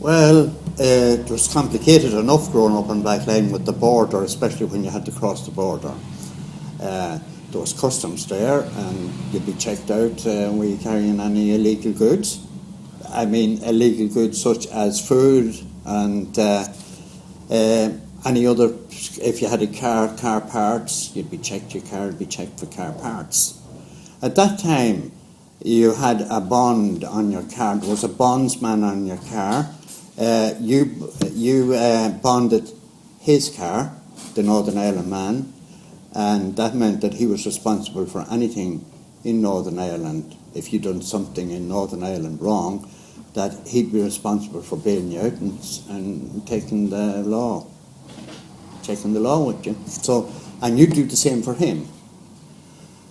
Well, it was complicated enough growing up in Blackline with the border, especially when you had to cross the border. There was customs there, and you'd be checked out were you carrying any illegal goods. I mean, illegal goods such as food and any other. If you had a car parts, you'd be checked. Your car would be checked for car parts. At that time, you had a bond on your car. There was a bondsman on your car. You bonded his car, the Northern Ireland man, and that meant that he was responsible for anything in Northern Ireland. If you'd done something in Northern Ireland wrong, that he'd be responsible for bailing you out and taking the law with you. So, and you'd do the same for him.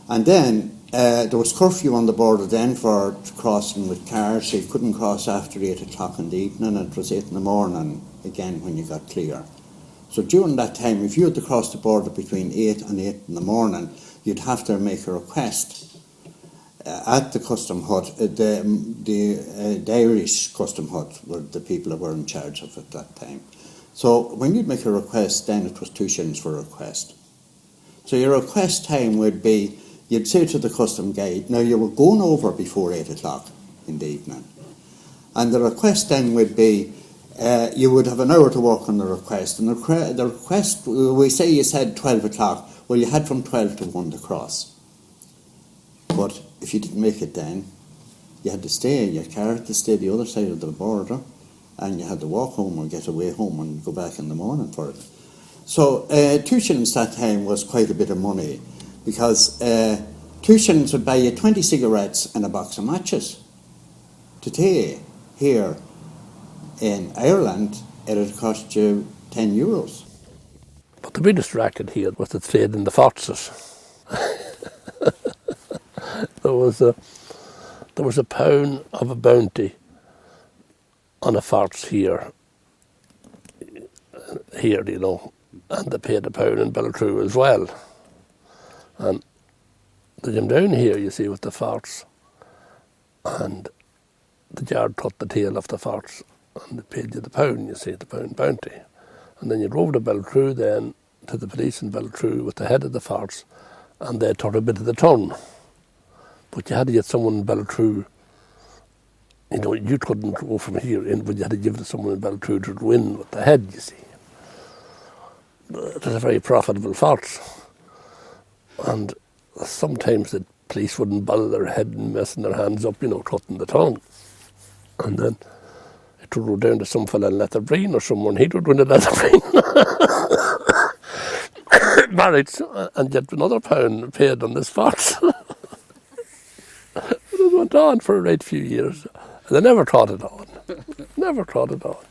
And then there was curfew on the border then for crossing with cars, so you couldn't cross after 8 o'clock in the evening, and it was 8 in the morning again when you got clear. So during that time, if you had to cross the border between 8 and 8 in the morning, you'd have to make a request at the custom hut. The Irish custom hut were the people that were in charge of it at that time. So when you'd make a request, then it was 2 shillings for a request. So your request time would be, you'd say to the custom guide, now you were going over before 8 o'clock in the evening. And the request then would be, you would have an hour to work on the request. And the request, we say you said 12 o'clock, well, you had from 12 to 1 to cross. But if you didn't make it then, you had to stay in your car to stay the other side of the border, and you had to walk home or get away home and go back in the morning for it. So 2 shillings that time was quite a bit of money, because 2 shillings would buy you 20 cigarettes and a box of matches. Today, here in Ireland, it would cost you €10. But the biggest racket here was the trade in the foxes. There was a pound of a bounty on a fox here, you know, and they paid a pound in Beltru as well. And they came down here, you see, with the fox, and the guard cut the tail off the fox, and they paid you the pound, you see, the pound bounty. And then you drove to Beltru then, to the police in Beltru with the head of the fox, and they took a bit of the tongue. But you had to get someone in Beltru, you know, you couldn't go from here in, but you had to give it to someone in Beltru to go in with the head, you see. It was a very profitable fox. And sometimes the police wouldn't bother their head and messing their hands up, you know, cutting the tongue. And then it would go down to some fella in Letterbreen or someone, he would win a Letterbreen. Marriage, and get another pound paid on this fox. It went on for a right few years. And they never caught it on. Never caught it on.